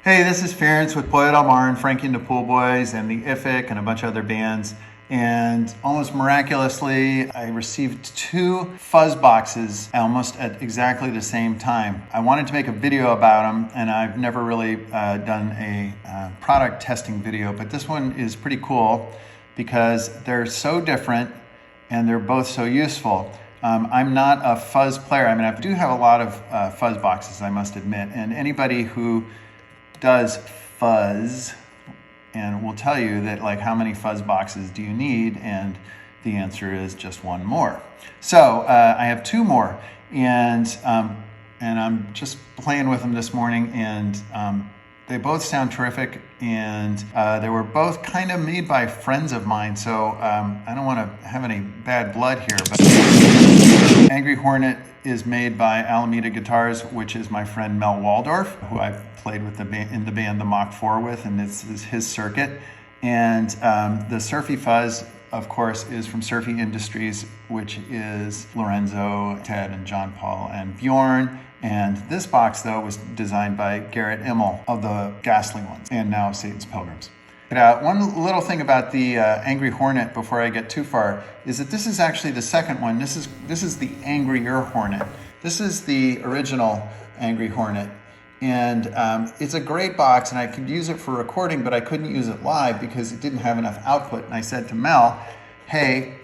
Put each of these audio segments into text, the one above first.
Hey, this is Ference with Boy Del Mar and Frankie and the Pool Boys and the IFIC and a bunch of other bands. And almost miraculously, I received 2 Fuzz boxes almost at exactly the same time. I wanted to make a video about them, and I've never really done a product testing video, but this one is pretty cool because they're so different and they're both so useful. I'm not a Fuzz player. I mean, I do have a lot of Fuzz boxes, I must admit, and anybody who does Fuzz and will tell you that, like, how many Fuzz boxes do you need? And the answer is just one more. So I have 2 more, and I'm just playing with them this morning, and they both sound terrific, and they were both kind of made by friends of mine, so I don't want to have any bad blood here, but Angry Hornet is made by Alameda Guitars, which is my friend Mel Waldorf, who I played with in the band the Mach 4 with, and this is his circuit. And the Surfy Fuzz, of course, is from Surfy Industries, which is Lorenzo, Ted, and John Paul, and Bjorn. And this box, though, was designed by Garrett Immel of the Ghastly Ones, and now Satan's Pilgrims. One little thing about the Angry Hornet before I get too far is that this is actually the second one. This is the Angrier Hornet. This is the original Angry Hornet. And it's a great box, and I could use it for recording, but I couldn't use it live because it didn't have enough output. And I said to Mel, hey,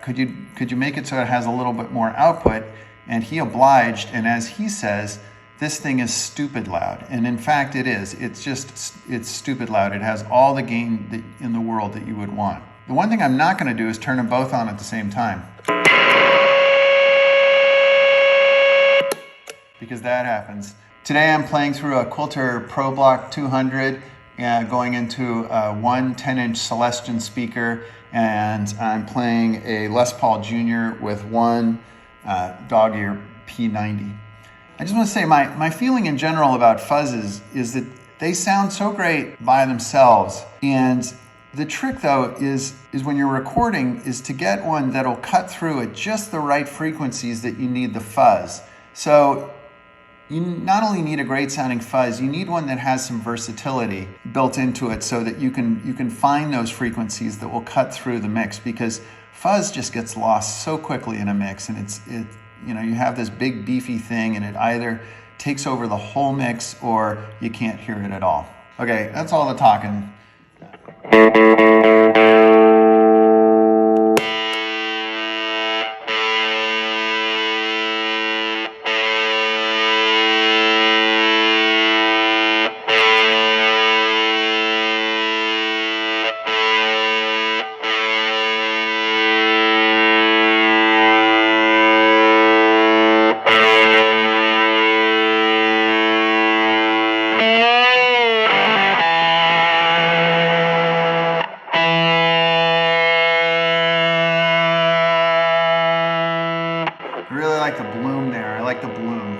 could you make it so it has a little bit more output? And he obliged, and as he says, this thing is stupid loud. And in fact, it is. It's stupid loud. It has all the gain in the world that you would want. The one thing I'm not going to do is turn them both on at the same time, because that happens. Today I'm playing through a Quilter Pro Block 200, going into one 10-inch Celestion speaker, and I'm playing a Les Paul Jr. with one dog ear P90. I just want to say my feeling in general about Fuzzes is that they sound so great by themselves, and the trick though is when you're recording is to get one that'll cut through at just the right frequencies that you need the fuzz. So you not only need a great sounding fuzz, you need one that has some versatility built into it so that you can find those frequencies that will cut through the mix, because fuzz just gets lost so quickly in a mix, and you have this big beefy thing and it either takes over the whole mix or you can't hear it at all. Okay, that's all the talking. I really like the bloom there. I like the bloom.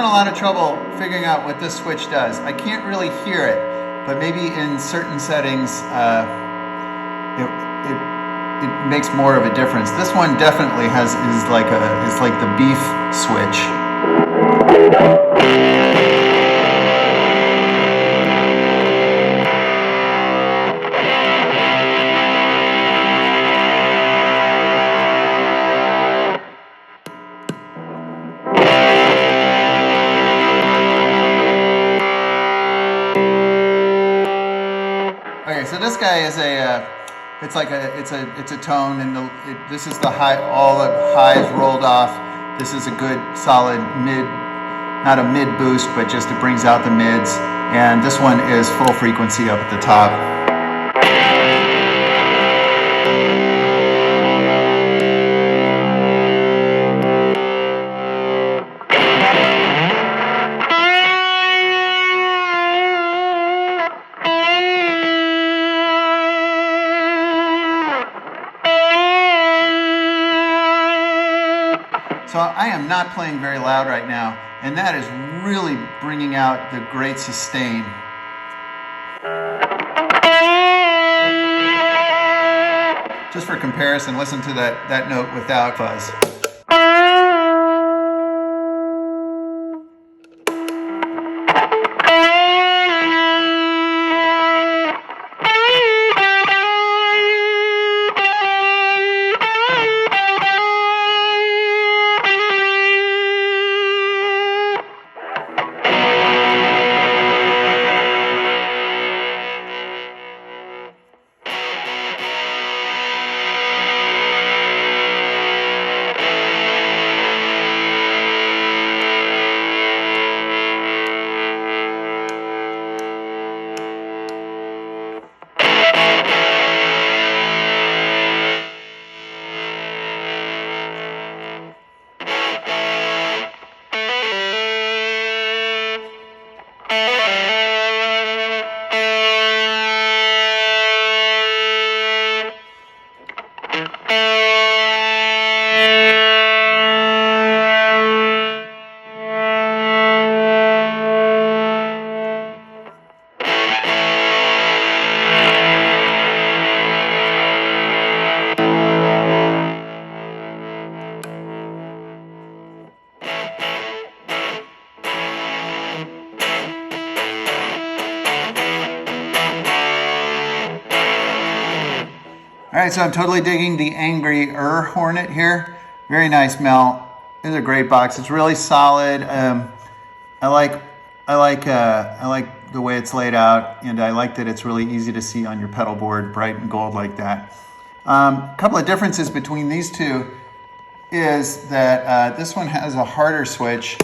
Lot of trouble figuring out what this switch does. I can't really hear it, but maybe in certain settings it makes more of a difference. This one definitely is like the beef switch. this guy is it's a tone, and this is the high, all the highs rolled off. This is a good solid mid, not a mid boost, but just it brings out the mids. And this one is full frequency up at the top. So I am not playing very loud right now, and that is really bringing out the great sustain. Just for comparison, listen to that note without fuzz. All right, so I'm totally digging the Angry Hornet here. Very nice melt. It's a great box. It's really solid. I like the way it's laid out, and I like that it's really easy to see on your pedal board, bright and gold like that. A couple of differences between these two is that this one has a harder switch,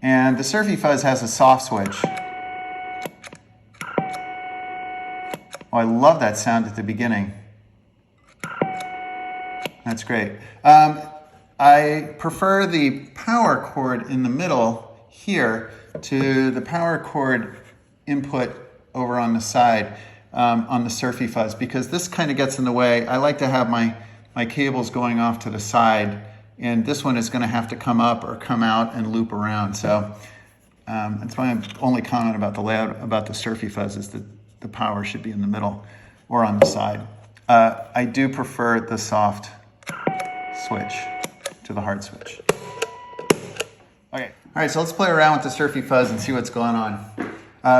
and the Surfy Fuzz has a soft switch. Oh, I love that sound at the beginning. That's great. I prefer the power cord in the middle here to the power cord input over on the side on the Surfy Fuzz, because this kind of gets in the way. I like to have my cables going off to the side, and this one is going to have to come up or come out and loop around. So that's my only comment about the layout about the Surfy Fuzz, is that the power should be in the middle or on the side. I do prefer the soft switch to the hard switch. Okay, all right, so let's play around with the Surfy Fuzz and see what's going on.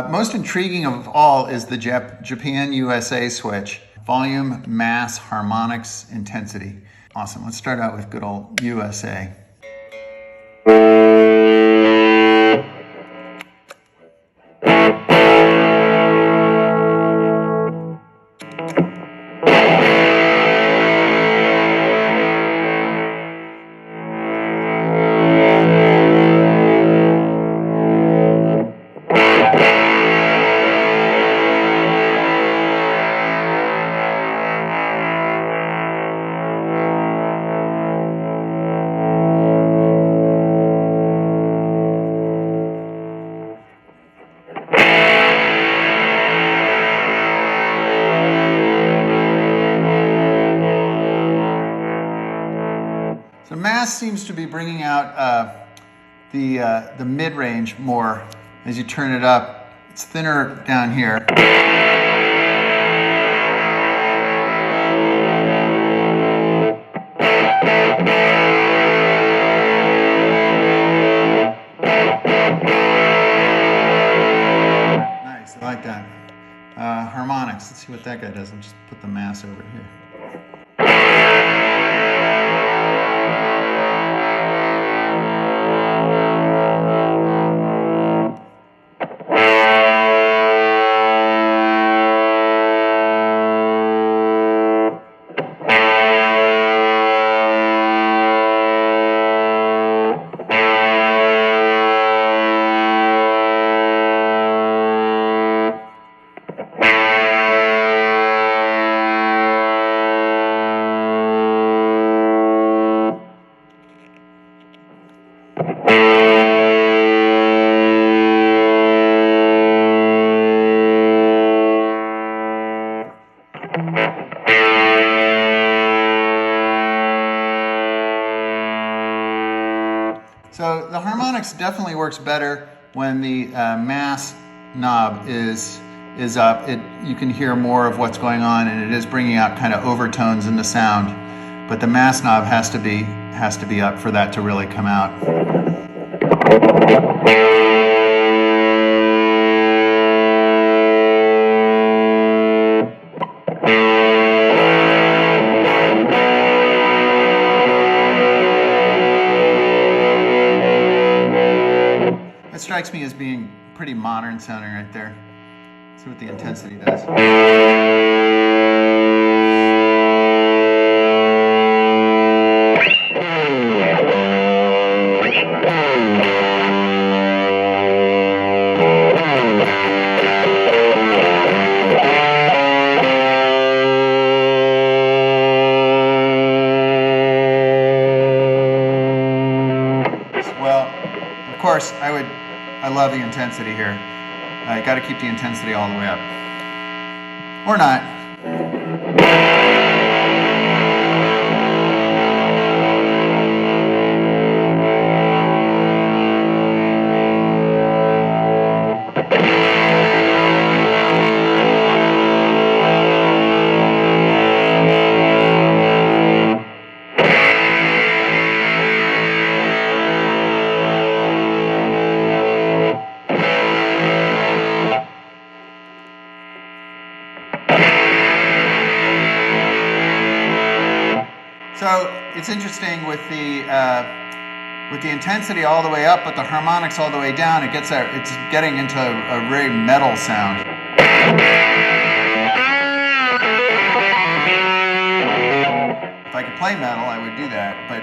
Most intriguing of all is the Japan USA switch. Volume, mass, harmonics, intensity. Awesome, let's start out with good old USA. So mass seems to be bringing out the mid-range more as you turn it up. It's thinner down here. Nice, I like that. Harmonics, let's see what that guy does. I'll just put the mass over here. So the harmonics definitely works better when the mass knob is up. You can hear more of what's going on, and it is bringing out kind of overtones in the sound. But the mass knob has to be up for that to really come out. That strikes me as being pretty modern sounding right there. Let's see what the intensity does. Well, of course, I love the intensity here. I got to keep the intensity all the way up. Or not. So it's interesting with the intensity all the way up, but the harmonics all the way down. It's getting into a very metal sound. If I could play metal, I would do that, but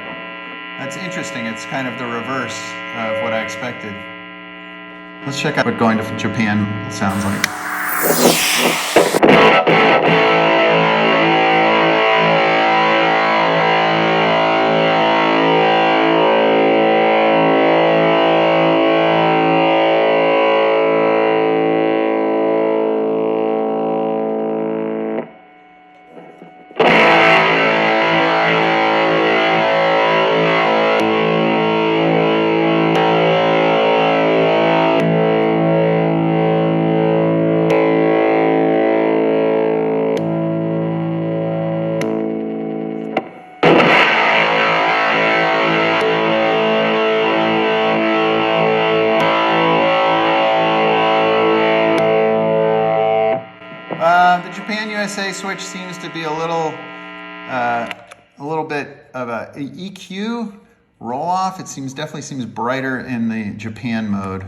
that's interesting. It's kind of the reverse of what I expected. Let's check out what going to Japan sounds like. The Japan USA switch seems to be a little bit of a EQ roll off. It definitely seems brighter in the Japan mode.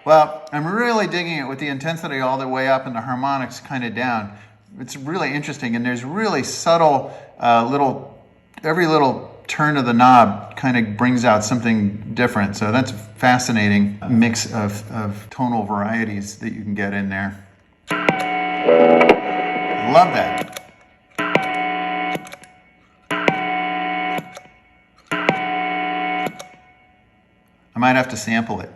Well, I'm really digging it with the intensity all the way up and the harmonics kind of down. It's really interesting, and there's really subtle every little turn of the knob kind of brings out something different. So that's a fascinating mix of tonal varieties that you can get in there. Love that. I might have to sample it.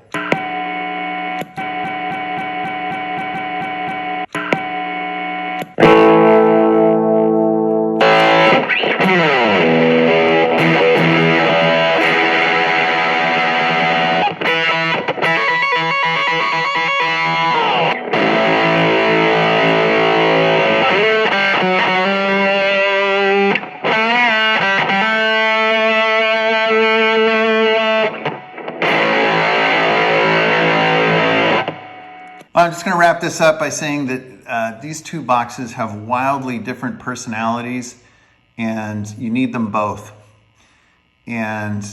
I'm just going to wrap this up by saying that these two boxes have wildly different personalities, and you need them both. And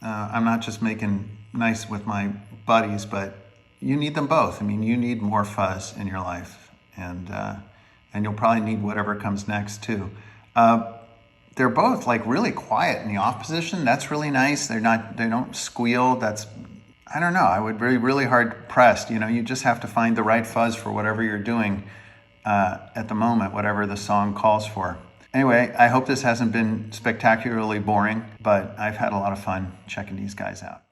I'm not just making nice with my buddies, but you need them both. I mean, you need more Fuzz in your life, and you'll probably need whatever comes next too. They're both like really quiet in the off position. That's really nice. They don't squeal. I don't know. I would be really hard pressed. You know, you just have to find the right Fuzz for whatever you're doing at the moment, whatever the song calls for. Anyway, I hope this hasn't been spectacularly boring, but I've had a lot of fun checking these guys out.